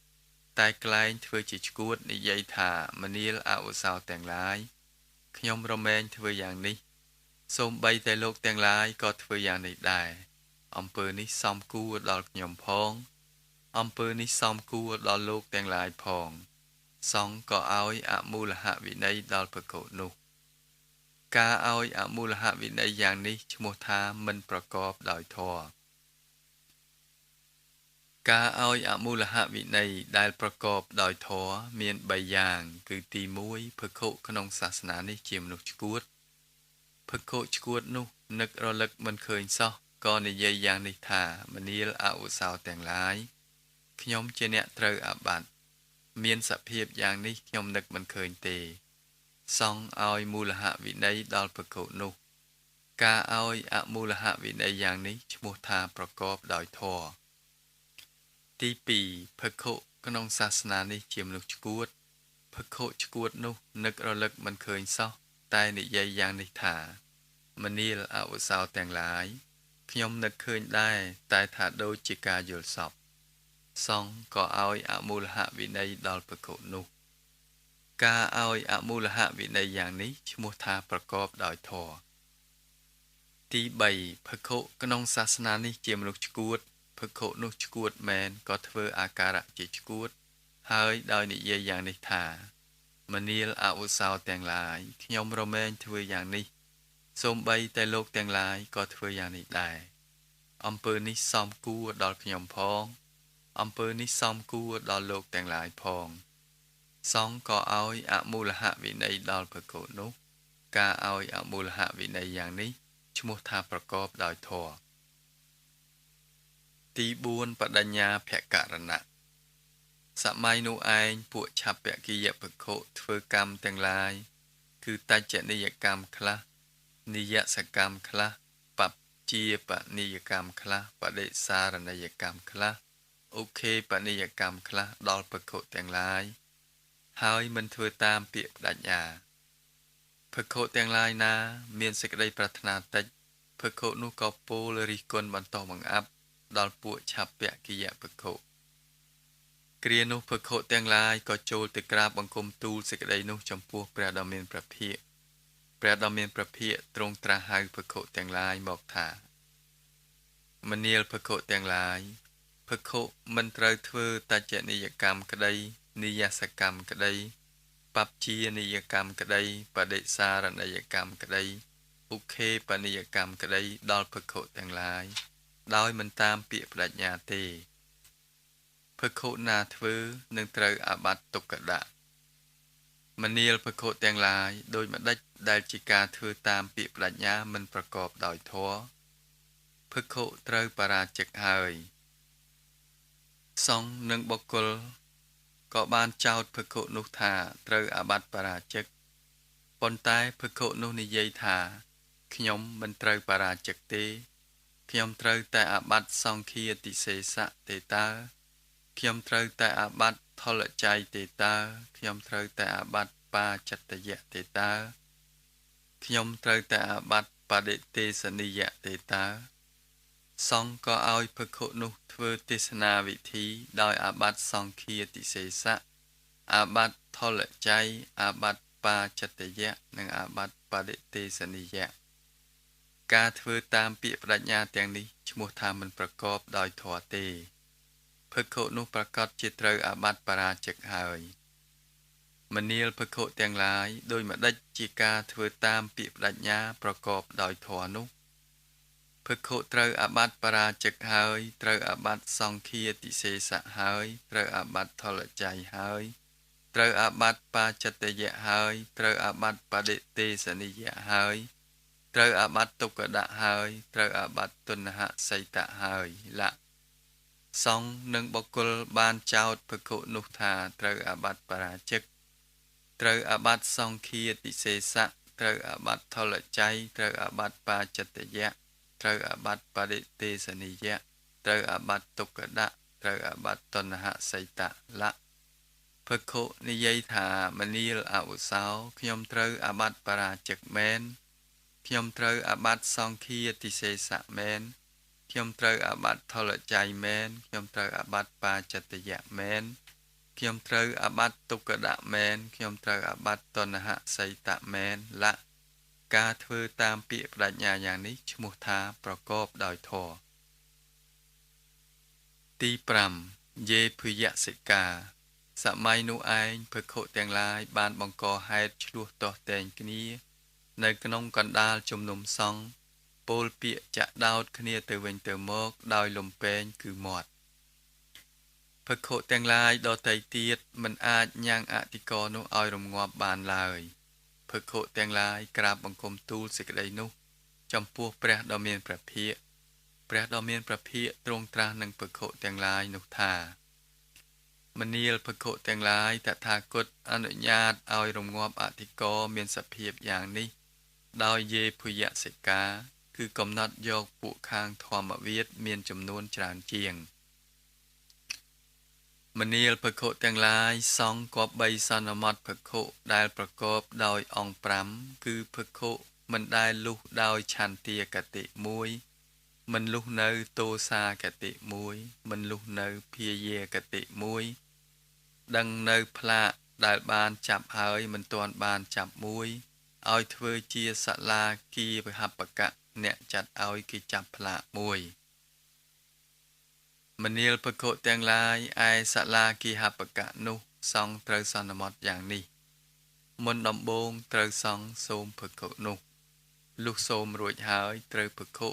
តែក្លែងធ្វើជាឆ្កួតនិយាយថាមនាលអវុសោទាំងឡាយខ្ញុំរមែងធ្វើយ៉ាងនេះសូម្បីតែលោកទាំងឡាយក៏ធ្វើយ៉ាងនេះដែរអំពើនេះសមគួរដល់ខ្ញុំផងអំពើនេះសមគួរដល់លោកទាំងឡាយផងសង្ឃក៏ឲ្យអមូលហវិន័យដល់ភិក្ខុនោះការឲ្យអមូលហវិន័យយ៉ាងនេះឈ្មោះថាមិនប្រកបដោយធម៌ការឲ្យអមូលហវិន័យដែលប្រកបដោយធម៌មាន3យ៉ាងគឺទី1ភិក្ខុក្នុងសាសនានេះជាមនុស្សឆ្កួតភិក្ខុឆ្កួតនោះនឹករលឹកមិនឃើញសោះក៏និយាយយ៉ាងនេះថាមនាលអវុសោទាំងឡាយខ្ញុំជាអ្នកត្រូវអាបាត់មានសភាពយ៉ាងនេះខ្ញុំនឹកមិនឃើញទេសង្ឃឲ្យមូលហវិន័យដល់ភិក្ខុនោះការឲ្យអមូលហវិន័យយ៉ាងនេះឈ្មោះថាប្រកបដោយធម៌ទី2ភិក្ខុក្នុងសាសនានេះជាមនុស្សឆ្កួតភិក្ខុឆ្កួតនោះនឹករលឹកមិនឃើញសោះតែនិយាយយ៉ាងនេះថាមនាលអវុសោទាំងឡាយខ្ញុំនឹកឃើញដែរតែថាដូចជាការយល់សប្តិសង្ឃក៏ឲ្យអមូលហវិន័យដល់ភិក្ខុនោះការឲ្យអមូលហវិន័យយ៉ាងនេះឈ្មោះថាប្រកបដោយធម៌ទី3ភិក្ខុក្នុងសាសនានេះជាមនុស្សឆ្កួតភិក្ខុនោះឆ្កួតមែនក៏ធ្វើអាការៈជាឆ្កួតហើយដោយនិយាយយ៉ាងនេះថាមនាលអវុសោទាំងឡាយខ្ញុំរមែងធ្វើយ៉ាងនេះសូម្បីតែលោកទាំងឡាយក៏ធ្វើយ៉ាងនេះដែរអំពើនេះសមគួរដល់ខ្ញុំផងអំពើនេះសមគួរដល់លោកទាំងឡាយផងសង្ឃក៏ឲ្យអមូលហវិន័យដល់ភិក្ខុនោះការឲ្យអមូលហវិន័យយ៉ាងនេះឈ្មោះថាប្រកបដោយធម៌ទី4បដញ្ញាភករណៈសម័យនោះឯងពួកឆាបគិយភិក្ខុធ្វើកម្មទាំងឡាយគឺតច្ចនិយកម្មខ្លះនិយសកម្មខ្លះបព្ជាបនិយកម្មខ្លះបដិសារណយកម្មខ្លះឧខេបនិយកម្មខ្លះដល់ភិក្ខុទាំងឡាយហើយមិនធ្វើតាមពាក្យបដញ្ញាភិក្ខុទាំងឡាយណាមានសេចក្តីប្រាថ្នាតិចភិក្ខុនោះក៏ពោលរិះគន់បន្តបង្អាប់ដល់ពួកឆាបគិយភិក្ខុគ្រានោះភិក្ខុទាំងឡាយក៏ចូលទៅក្រាបបង្គំទូលសេចក្តីនោះចំពោះព្រះដ៏មានព្រះភិក្ខព្រះដ៏មានព្រះភិក្ខទ្រង់ត្រាស់ហៅភិក្ខុទាំងឡាយមកថាមនាលភិក្ខុទាំងឡាយភិក្ខុមិនត្រូវធ្វើតច្ចនិយកម្មក្តីនិយសកម្មក្តីបព្ជានិយកម្មក្តីបដិសារណយកម្មក្តីឧខេបនិយកម្មក្តីដល់ភិក្ខុទាំងឡាយដោយមិនតាមពាក្យបដញ្ញាទេភិក្ខុណាធ្វើនឹងត្រូវអាបត្តិទុក្ខដាក់មនាលភិក្ខុទាំងឡាយដោយម្ដេចដែលជាការធ្វើតាមពាក្យបដញ្ញាមិនប្រកបដោយធម៌ភិក្ខុត្រូវបរាជិកហើយសង្ឃនិងបុគ្គលក៏បានចោទភិក្ខុនោះថាត្រូវអាបត្តិបរាជិកប៉ុន្តែភិក្ខុនោះនិយាយថាខ្ញុំមិនត្រូវបរាជិកទេខ្ញុំត្រូវតែអាបត្តិសង្ឃាតិសេសៈទេតើខ្ញុំត្រូវតែអាបត្តិថលច័យទេតើខ្ញុំត្រូវតែអាបត្តិបាចតយៈទេតើខ្ញុំត្រូវតែអាបត្តិបដិទេសនិយៈទេតើសង្ឃក៏ឲ្យភិក្ខុនោះធ្វើទេសនាវិធីដោយអាបត្តិសង្ឃាតិសេសៈអាបត្តិថលច័យអាបត្តិប បាចតយៈនិងអាបត្តិបដិទេសនិយៈការធ្វើតាមពាក្យបដិញ្ញាទាំងនេះឈ្មោះថាមិនប្រកបដោយធម៌ទេភិក្ខុនោះប្រកាសជាត្រូវអាបត្តិបរាជិកហើយមនាលភិក្ខុទាំងឡាយដោយម្ដេចជាការធ្វើតាមពាក្យបដិញ្ញាប្រកបដោយធម៌នោះភិក្ខុត្រូវអាបត្តិបរាជិកហើយត្រូវអាបត្តិសង្ឃាតិសេសៈហើយត្រូវអាបត្តិថលច័យហើយត្រូវអាបត្តិបាចតយៈហើយត្រូវអាបត្តិបដិទេសនិយៈហើយត្រូវអាបត្តិទុក្កដៈហើយត្រូវអាបត្តិទុនហសីតៈហើយលៈសង្ឃនិងបុគ្គលបានចោទភិក្ខុនោះថាត្រូវអាបត្តិបរាជិកត្រូវអាបត្តិសង្ឃាតិសេសៈត្រូវអាបត្តិថលច័យត្រូវអាបត្តិបាចតយៈត្រូវអាបត្តិបដិទេសនិយៈត្រូវអាបត្តិទុក្កដៈត្រូវអាបត្តិទុនហសីតៈលៈភិក្ខុនិយាយថាមនាលអវុសោខ្ញុំត្រូវអាបត្តិបរាជិកមែនខ្ញុំត្រូវអាបត្តិសង្ឃាតិសេសៈមែនខ្ញុំត្រូវអាបត្តិថលច័យមែនខ្ញុំត្រូវអាបត្តិបាចតយៈមែនខ្ញុំត្រូវអាបត្តិទុក្កដៈមែនខ្ញុំត្រូវអាបត្តិទុនហសីតៈមែនលៈការធ្វើតាមពាក្យបដិញ្ញាយ៉ាងនេះឈ្មោះថាប្រកបដោយធម៌ទី5យេភយសិកាសម័យនោះឯងភិក្ខុទាំងឡាយបានបង្កហេតុឆ្លោះទាស់តែងគ្នានៅក្នុងកណ្ដាលជំនុំសង្ឃពោលពាក្យចាក់ដោតគ្នាទៅវិញទៅមកដោយលំពែងគឺមាត់ភិក្ខុទាំងឡាយដទៃទៀតមិនអាចញ៉ាំងអធិករនោះឲ្យរងាប់បានឡើយភិក្ខុទាំងឡាយក្រាបបង្គំទូលសេចក្តីនោះចំពោះព្រះដ៏មានព្រះភិក្ខព្រះដ៏មានព្រះភិក្ខទ្រង់ត្រាស់នឹងភិក្ខុទាំងឡាយនោះថាមនាលភិក្ខុទាំងឡាយតថាគតអនុញ្ញាតឲ្យរងាប់អធិករមានសភាពយ៉ាងនេះដោយយេភយសិកាគឺកំណត់យកពួកខាងធម្មវាទមានចំនួនច្រើនជាងមនាលភិក្ខុទាំងឡាយសង្ឃគប្បីសន្មតភិក្ខុដែលប្រកបដោយអង្គ5គឺភិក្ខុមិនដែលលុះដោយឆន្ទាកតិ1មិនលុះនៅទោសាកតិ1មិនលុះនៅភាយាកតិ1ដឹងនៅផ្លាកដែលបានចាប់ហើយមិនទាន់បានចាប់មួយឲ្យធ្វើជាសលាគីវិហបកៈអ្នកចាត់ឲ្យគេចាប់ផ្លាកមួយមនាលភិក្ខុទាំងឡាយឯសលាគីហបកៈនោះសង្ឃត្រូវសន្មតយ៉ាងនេះមុនដំបូងត្រូវសង្ឃសូមភិក្ខុនោះលុះសូមរួចហើយត្រូវភិក្ខុ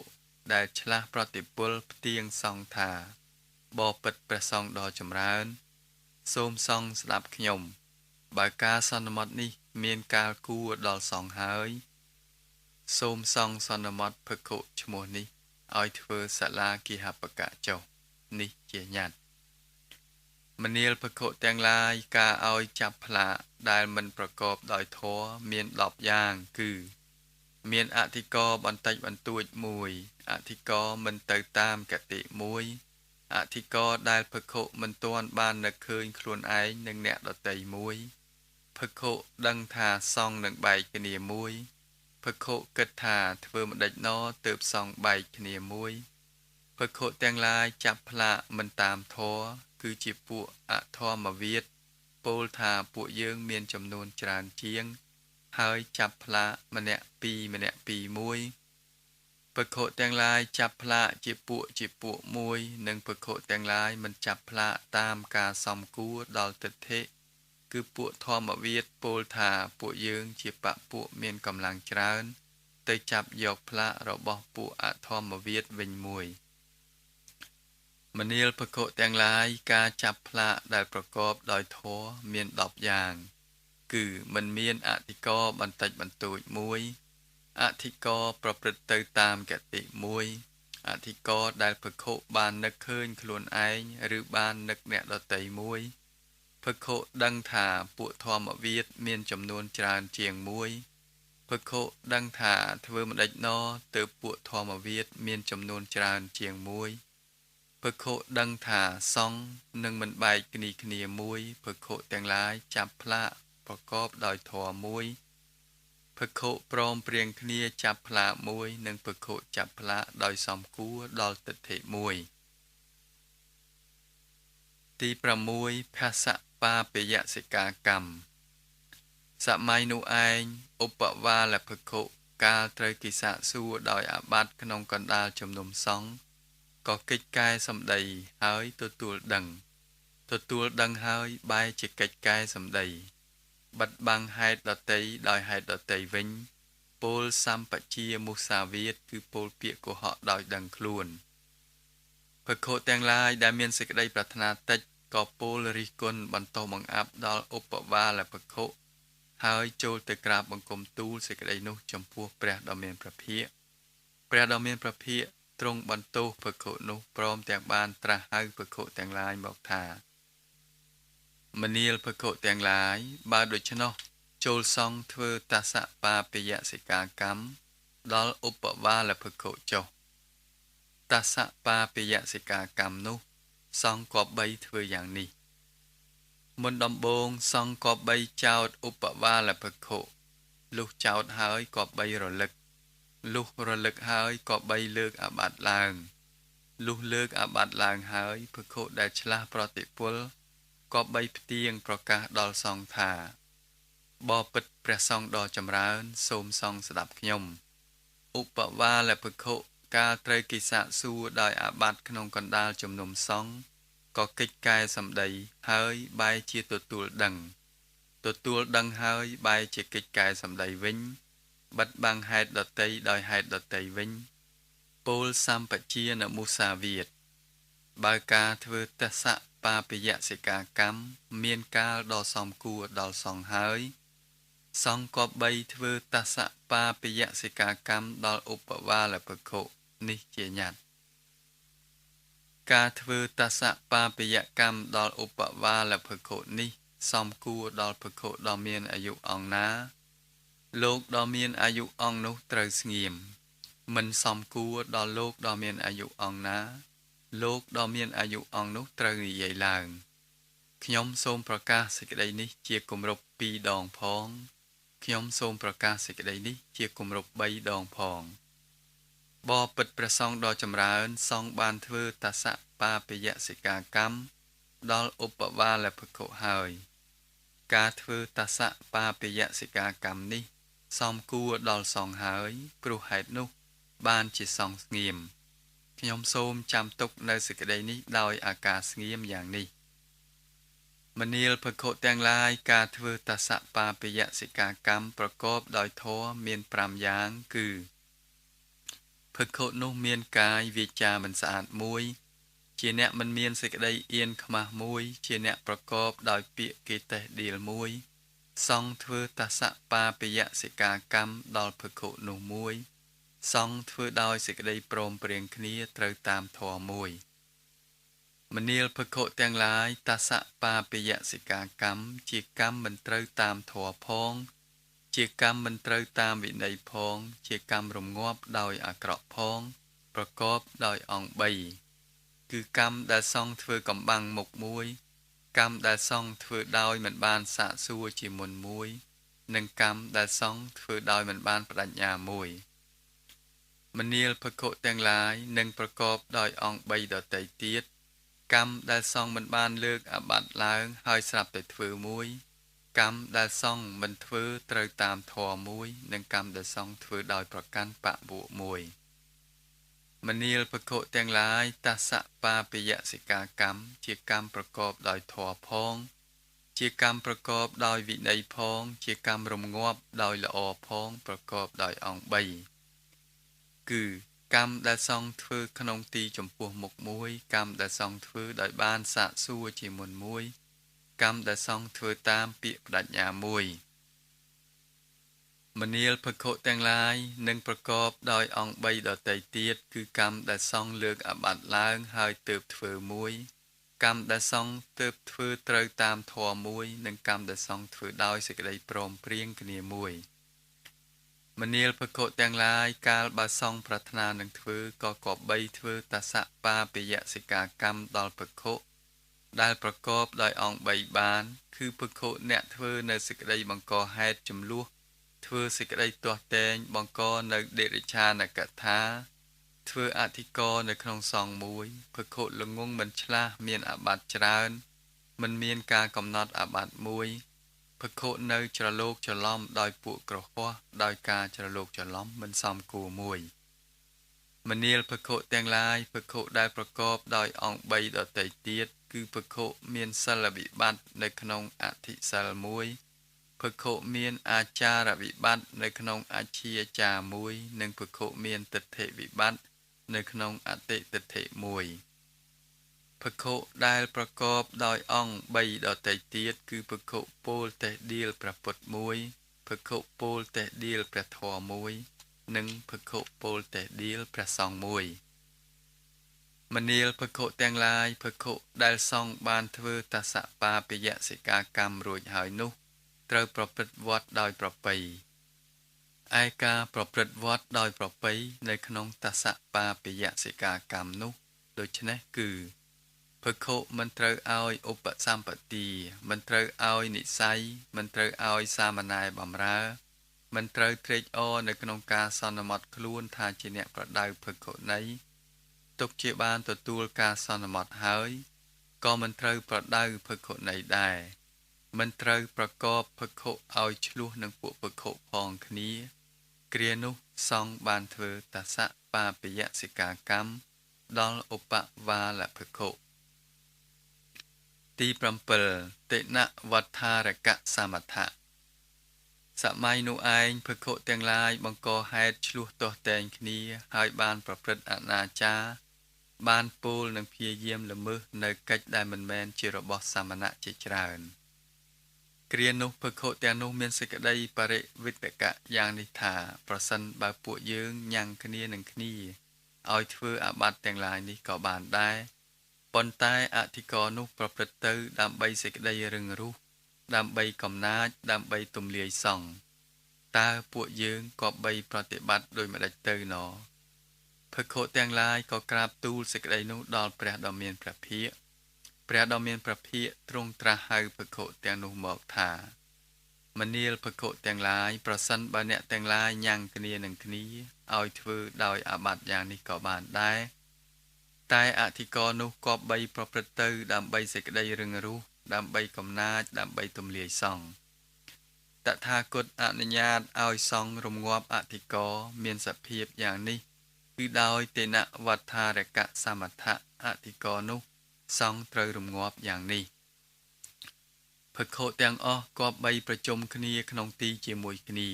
ដែលឆ្លាស់ប្រតិពលផ្ទៀងសង្ឃថាបបិទ្ធព្រះសង្ឃដ៏ចម្រើនសូមសង្ឃស្ដាប់ខ្ញុំបើការសន្មតនេះមានកាលគួរដល់សង្ឃហើយសូមសង្ឃសន្មតភិក្ខុឈ្មោះនេះឲ្យធ្វើសលាគិហបកៈចុះនេះជាញត្តិមនាលភិក្ខុទាំងឡាយការឲ្យចាប់ផ្លាកដែលមិនប្រកបដោយធម៌មាន10យ៉ាងគឺមានអធិករបន្តិចបន្តួច1អធិករមិនទៅតាមកតិ1អធិករដែលភិក្ខុមិនទាន់បាននឹកឃើញខ្លួនឯងនិងអ្នកដទៃ1ភិក្ខុដឹងថាសង្ឃនឹងបែកគ្នា1ភិក្ខុគិតថាធ្វើម្ដេចណទើបសង្ឃបែកគ្នា1ភិក្ខុទាំងឡាយចាប់ផ្លាកមិនតាមធម៌គឺជាពួកអធម្មវាទពោលថាពួកយើងមានចំនួនច្រើនជាងហើយចាប់ផ្លាកម្នាក់ពីរមួយភិក្ខុទាំងឡាយចាប់ផ្លាកជាពួកមួយនិងភិក្ខុទាំងឡាយមិនចាប់ផ្លាកតាមការសំគួរដល់ទិដ្ឋិគឺពួកធម្មវាទពោលថាពួកយើងជាបពួកមានកម្លាំងច្រើនទៅចាប់យកផ្លាករបស់ពួកអធម្មវាទវិញមួយមនាលភិក្ខុទាំងឡាយការចាប់ផ្លាកដែលប្រកបដោយធម៌មាន10យ៉ាងគឺមិនមានអធិករបន្តិចបន្តួច1អធិករប្រព្រឹត្តទៅតាមកតិ1អធិករដែលភិក្ខុបាននឹកឃើញខ្លួនឯងឬបាននឹកអ្នកដទៃ1ភិក្ខុដឹងថាពួកធម្មវាទមានចំនួនច្រើនជាង1ភិក្ខុដឹងថាធ្វើម្ដេចណទើបពួកធម្មវាទមានចំនួនច្រើនជាង1ភិក្ខុដឹងថាសង្ឃនឹងមិនបែកគ្នាមួយភិក្ខុទាំងឡាយចាប់ផ្លាកប្រកបដោយធម៌1ភិក្ខុព្រមព្រៀងគ្នាចាប់ផ្លាកមួយនិងភិក្ខុចាប់ផ្លាកដោយសំគួរដល់ទិដ្ឋិ1ទី6ភស្សបាពយសិកាកម្ម សម័យនោះឯងឧបវាលភិក្ខុកាលត្រូវគេសាកសួរដោយអាបត្តិក្នុងកណ្ដាលជំនុំសង្ឃក៏កិច្ចកែសម្ដីហើយទទួលដឹងហើយបែរជាកិច្ចកែសម្ដីបិទបាំងហេតុដតីដោយហេតុដតីវិញពោលសម្បជាមុសាវាទគឺពោលពាក្យកុហកដោយដឹងខ្លួនភិក្ខុទាំងឡាយដែលមានសេចក្តីប្រាថ្នាតិចក៏ពោលរិះគន់បន្តបង្អាប់ដល់ឧបវាលភិក្ខុហើយចូលទៅក្រាបបង្គំទូលសេចក្តីនោះចំពោះព្រះដ៏មានព្រះភិក្ខព្រះដ៏មានព្រះភិក្ខទ្រង់បន្ទោសភិក្ខុនោះព្រមទាំងបានត្រាស់ហៅភិក្ខុទាំងឡាយមកថាមនាលភិក្ខុទាំងឡាយបើដូច្នោះចូលសង្ឃធ្វើតស្សបាពយសិកាកម្មដល់ឧបវាលភិក្ខុចុះតស្សបាពយសិកាកម្មនោះសង្ឃគប្បីធ្វើយ៉ាងនេះមុនដំបូងសង្ឃគប្បីចោតឧបវាលភិក្ខុលុះចោតហើយគប្បីរលឹកលុះរលឹកហើយគប្បីលើកអាបត្តិឡើងលុះលើកអាបត្តិឡើងហើយភិក្ខុដែលឆ្លាស់ប្រតិពលគប្បីផ្ទៀងប្រកាសដល់សង្ឃថាបបិទ្ធព្រះសង្ឃដ៏ចម្រើនសូមសង្ឃស្ដាប់ខ្ញុំឧបវាលភិក្ខុកាលត្រូវគេសាកសួរដោយអាបត្តិក្នុងកណ្ដាលជំនុំសង្ឃក៏កិច្ចកែសម្ដីហើយបែរជាទទួលដឹងហើយបែរជាកិច្ចកែសម្ដីវិញបិទបាំងហេតុដតីដោយហេតុដតីវិញពោលសម្បជានមុសាវាទបើការធ្វើតស្សបាពយសិកាកម្មមានកាលដ៏សមគួរដល់សង្ឃហើយសង្ឃគប្បីធ្វើតស្សបាពយសិកាកម្មដល់ឧបវាលភិក្ខុនេះជាញត្តិការធ្វើតស្សបាពយកម្មដល់ឧបវាលភិក្ខុនេះសមគួរដល់ភិក្ខុដ៏មានអាយុអង្គណាលោកដ៏មានអាយុអង្គនោះត្រូវស្ងៀមមិនសមគួរដល់លោកដ៏មានអាយុអង្គណាលោកដ៏មានអាយុអង្គនោះត្រូវនិយាយឡើងខ្ញុំសូមប្រកាសសេចក្តីនេះជាគម្រប់2 ដងផងខ្ញុំសូមប្រកាសសេចក្តីនេះជាគម្រប់3 ដងផងបបិទ្ធព្រះសង្ឃដ៏ចម្រើនសង្ឃបានធ្វើតស្សបាពយសិកាកម្មដល់ឧបវាលភិក្ខុហើយការធ្វើតស្សបាពយសិកាកម្មនេះសមគួរដល់សង្ឃហើយព្រោះហេតុនោះបានជាសង្ឃស្ងៀមខ្ញុំសូមចាំទុកនៅសេចក្តីនេះដោយអាការស្ងៀមយ៉ាងនេះមនាលភិក្ខុទាំងឡាយការធ្វើតស្សបាពយសិកាកម្មប្រកបដោយធម៌មាន5យ៉ាងគឺភិក្ខុនោះមានកាយវាចាមិនស្អាតមួយជាអ្នកមិនមានសេចក្តីអៀនខ្មាស់មួយជាអ្នកប្រកបដោយពាក្យកិត្តិដៀលមួយសង្ឃធ្វើតស្សបាពយសិកាកម្មដល់ភិក្ខុនោះមួយសង្ឃធ្វើដោយសេចក្តីព្រមព្រៀងគ្នាត្រូវតាមធម៌មួយមនាលភិក្ខុទាំងឡាយតស្សបាពយសិកាកម្មជាកម្មមិនត្រូវតាមធម៌ផងជាកម្មមិនត្រូវតាមវិន័យផងជាកម្មរងាប់ដោយអាក្រក់ផងប្រកបដោយអង្គ3គឺកម្មដែលសង្ឃធ្វើកំបាំងមុខមួយកម្មដែលសង្ឃធ្វើដោយមិនបានសាកសួរជាមុនមួយនិងកម្មដែលសង្ឃធ្វើដោយមិនបានបដិញ្ញាមួយមនាលភិក្ខុទាំងឡាយនឹងប្រកបដោយអង្គ3ដទៃទៀតកម្មដែលសង្ឃមិនបានលើកអាបត្តិឡើងហើយស្រាប់តែធ្វើមួយកម្មដែលសង្ឃមិនធ្វើត្រូវតាមធម៌មួយនិងកម្មដែលសង្ឃធ្វើដោយប្រកាន់បវៈមួយមនាលភិក្ខុទាំងឡាយតស្សបាពយសិកាកម្មជាកម្មប្រកបដោយធម៌ផងជាកម្មប្រកបដោយវិន័យផងជាកម្មរងាប់ដោយល្អផងប្រកបដោយអង្គ3គឺកម្មដែលសង្ឃធ្វើក្នុងទីចំពោះមុខមួយកម្មដែលសង្ឃធ្វើដោយបានសាកសួរជាមុនមួយកម្មដែលសង្ឃធ្វើតាមពាក្យបដិញ្ញាមួយមនាលភិក្ខុទាំងឡាយនឹងប្រកបដោយអង្គ3ដទៃទៀតគឺកម្មដែលសង្ឃលើកអាបត្តិឡើងហើយទើបធ្វើមួយកម្មដែលសង្ឃទើបធ្វើត្រូវតាមធម៌មួយនិងកម្មដែលសង្ឃធ្វើដោយសេចក្តីព្រមព្រៀងគ្នាមួយមនាលភិក្ខុទាំងឡាយកាលបើសង្ឃប្រាថ្នានឹងធ្វើក៏គប្បីធ្វើតស្សបាពយសិកាកម្មដល់ភិក្ខុដែលប្រកបដោយអង្គ3បានគឺភិក្ខុអ្នកធ្វើនៅសេចក្តីបង្កហេតុចំនួនធ្វើសេចក្តីទាស់តែងបង្កនៅដេរិឆានកថាធ្វើអធិករនៅក្នុងសង្ឃមួយភិក្ខុល្ងងមិនឆ្លាស់មានអាបត្តិច្រើនមិនមានការកំណត់អាបត្តិមួយ ភិក្ខុនៅច្រឡោកច្រឡំដោយពួកក្រហមដោយការច្រឡោកច្រឡំមិនសមគួរមួយមនាលភិក្ខុទាំងឡាយភិក្ខុដែលប្រកបដោយអង្គ3ដទៃទៀតគឺភិក្ខុមានសិលវិបត្តិនៅក្នុងអធិសិលមួយភិក្ខុមានអាចារវិបត្តិនៅក្នុងអជ្ឈាចារមួយនិងភិក្ខុមានទិដ្ឋិវិបត្តិនៅក្នុងអតិទិដ្ឋិមួយភិក្ខុដែលប្រកបដោយអង្គ3ដទៃទៀតគឺភិក្ខុពោលតេះដៀលព្រះពុទ្ធមួយភិក្ខុពោលតេះដៀលព្រះធម៌មួយនិងភិក្ខុពោលតេះដៀលព្រះសង្ឃមួយមនាលភិក្ខុទាំងឡាយភិក្ខុដែលសង្ឃបានធ្វើតសបាពយសិកាកម្មរួចហើយនោះត្រូវប្រព្រឹត្តវត្តដោយប្រពៃឯការប្រព្រឹត្តវត្តដោយប្រពៃនៅក្នុងតសបាពយសិកាកម្មនោះដូច្នេះគឺភិក្ខុមិនត្រូវឲ្យឧបសម្បទាមិនត្រូវឲ្យនិស័យមិនត្រូវឲ្យសាមណេរបម្រើមិនត្រូវត្រេកអរនៅក្នុងការសន្មត់ខ្លួនថាជាអ្នកប្រដៅភិក្ខុនីទុកជាបានទទួលការសន្មត់ហើយក៏មិនត្រូវប្រដៅភិក្ខុនីដែរមិនត្រូវប្រកបភិក្ខុឲ្យឆ្លោះនឹងពួកភិក្ខុផងគ្នាគ្រានោះសង្ឃបានធ្វើតសបាពយសិកាកម្មដល់ឧបវាលភិក្ខុទី7តិណវត្ថារកសមថៈសម័យនោះឯងភិក្ខុទាំងឡាយបង្កហេតុឆ្លោះទាស់តែងគ្នាហើយបានប្រព្រឹត្តអនាចារបានពោលនិងព្យាយាមល្មើសនៅកិច្ចដែលមិនមែនជារបស់សាមណៈជាច្រើនគ្រានោះភិក្ខុទាំងនោះមានសេចក្តីបរិវិតកៈយ៉ាងនេះថាប្រសិនបើពួកយើងញ៉ាំងគ្នានឹងគ្នាឲ្យធ្វើអាបត្តិទាំងឡាយនេះក៏បានដែរប៉ុន្តែអធិករនោះប្រព្រឹត្តទៅដើម្បីសេចក្តីរឹងរូសដើម្បីកំណាចដើម្បីទំលាយសង្ឃតើពួកយើងក៏បីប្រតិបត្តិដោយម្ដេចទៅណោភិក្ខុទាំងឡាយក៏ក្រាបទូលសេចក្តីនោះដល់ព្រះដ៏មានព្រះភិក្ខព្រះដ៏មានព្រះភិក្ខទ្រង់ត្រាស់ហៅភិក្ខុទាំងនោះមកថាមនាលភិក្ខុទាំងឡាយប្រសិនបើអ្នកទាំងឡាយញ៉ាំងគ្នានឹងគ្នាឲ្យធ្វើដោយអាបត្តិយ៉ាងនេះក៏បានដែរតែអធិករនោះក៏បីប្រព្រឹត្តទៅដើម្បីសេចក្តីរឹងរូសដើម្បីកំណាចដើម្បីទំលាយសង្ឃតថាគតអនុញ្ញាតឲ្យសង្ឃរងាប់អធិករមានសភាពយ៉ាងនេះគឺដោយទេនវត្ថារកសមថៈអធិករនោះសង្ឃត្រូវរងាប់យ៉ាងនេះភិក្ខុទាំងអស់ក៏បីប្រជុំគ្នាក្នុងទីជាមួយគ្នា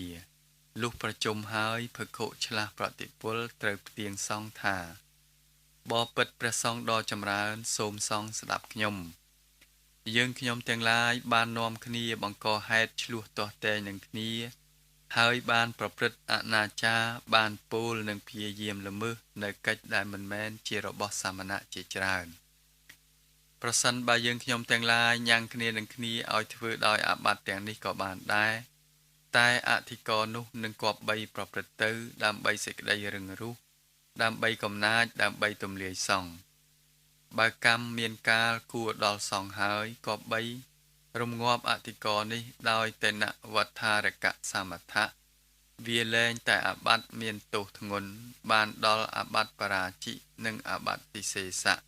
លុះប្រជុំហើយភិក្ខុឆ្លាស់ប្រតិពលត្រូវផ្ទៀងសង្ឃថាបបិទ្ធព្រះសង្ឃដ៏ចម្រើនសូមសង្ឃស្ដាប់ខ្ញុំយើងខ្ញុំទាំងឡាយបាននាំគ្នាបង្កហេតុឆ្លោះទាស់តែងនឹងគ្នាហើយបានប្រព្រឹត្តអនាចារបានពោលនិងព្យាយាមល្មើសនៅកិច្ចដែលមិនមែនជារបស់សាមណៈជាច្រើនប្រសិនបើយើងខ្ញុំទាំងឡាយញ៉ាំងគ្នានឹងគ្នាឲ្យធ្វើដោយអាបត្តិទាំងនេះក៏បានដែរតែអធិករនោះនឹងគប្បីប្រព្រឹត្តទៅដើម្បីសេចក្តីរឹងរូសដើម្បីកំណាចដើម្បីទំលាយសង្ឃបើកម្មមានកាលគួរដល់សង្ឃហើយក៏បីរំងាប់អធិករនេះដោយតេនវត្ថារកសមថៈវាលែងតែអាបត្តិមានទោសធ្ងន់បានដល់អាបត្តិបរាជិនិងអាបត្តិពិសេសៈ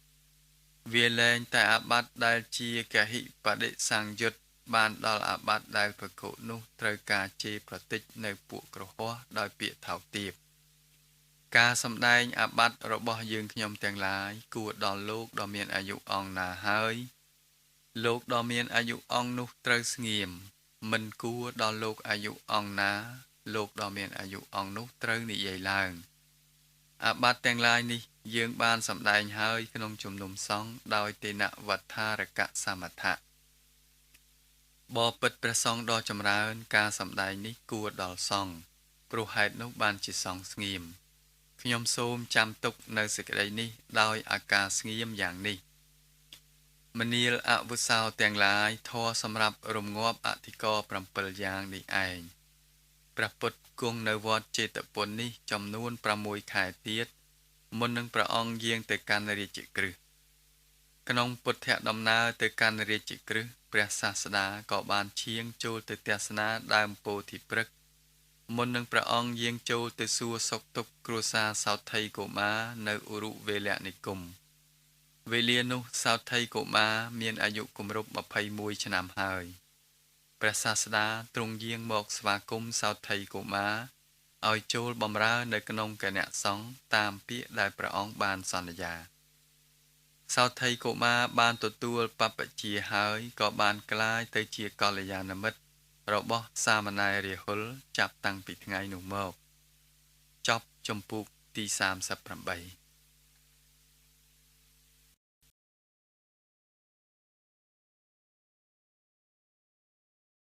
វាលែងតែអាបត្តិដែលជាកហិបដិសង្យុត្តបានដល់អាបត្តិដែលភិក្ខុនោះត្រូវការជេរប្រតិចនៅពួកក្រហមដោយពាក្យថោកទាបការសម្ដែងអាបត្តិរបស់យើងខ្ញុំទាំងឡាយគួរដល់លោកដ៏មានអាយុអង្គណាហើយលោកដ៏មានអាយុអង្គនោះត្រូវស្ងៀមមិនគួរដល់លោកអាយុអង្គណាលោកដ៏មានអាយុអង្គនោះត្រូវនិយាយឡើងអាបត្តិទាំងឡាយនេះយើងបានសម្ដែងហើយក្នុងជំនុំសង្ឃដោយទេនវត្ថារកសមថៈបបិទ្ធព្រះសង្ឃដ៏ចម្រើនការសម្ដែងនេះគួរដល់សង្ឃព្រោះហេតុនោះបានជាសង្ឃស្ងៀមខ្ញុំសូមចាំទុកនៅសេចក្តីនេះដោយអាការស្ងៀមយ៉ាងនេះមនាលអវុសោទាំងឡាយធម៌សម្រាប់រំងាប់អធិករ7យ៉ាងនេះឯងព្រះពុទ្ធគង់នៅវត្តចេតពុននេះចំនួន6ខែទៀតមុននឹងព្រះអង្គយាងទៅកាន់រាជក្រឹសក្នុងពុទ្ធដំណើរទៅកាន់រាជក្រឹសព្រះសាស្តាក៏បានឈាងចូលទៅទស្សនាដើមពោធិព្រឹក្សមុននឹងព្រះអង្គយាងចូលទៅសួរសុខទុក្ខគ្រួសារសោថីកុមារនៅឧរុវេលនិគមវេលានោះសោថីកុមារមានអាយុគម្រប់21ឆ្នាំហើយ ព្រះសាស្តាទ្រង់យាងមកស្វាគមន៍សោថីកុមារឲ្យចូលបម្រើនៅក្នុងគណៈសង្ឃតាមពាក្យដែលព្រះអង្គបានសន្យាសោថីកុមារបានទទួលបព្វជិហើយក៏បានក្លាយទៅជាកល្យាណមិត្តរបស់សាមណេររាហុលចាប់តាំងពីថ្ងៃនោះមកចប់ជំពូកទី38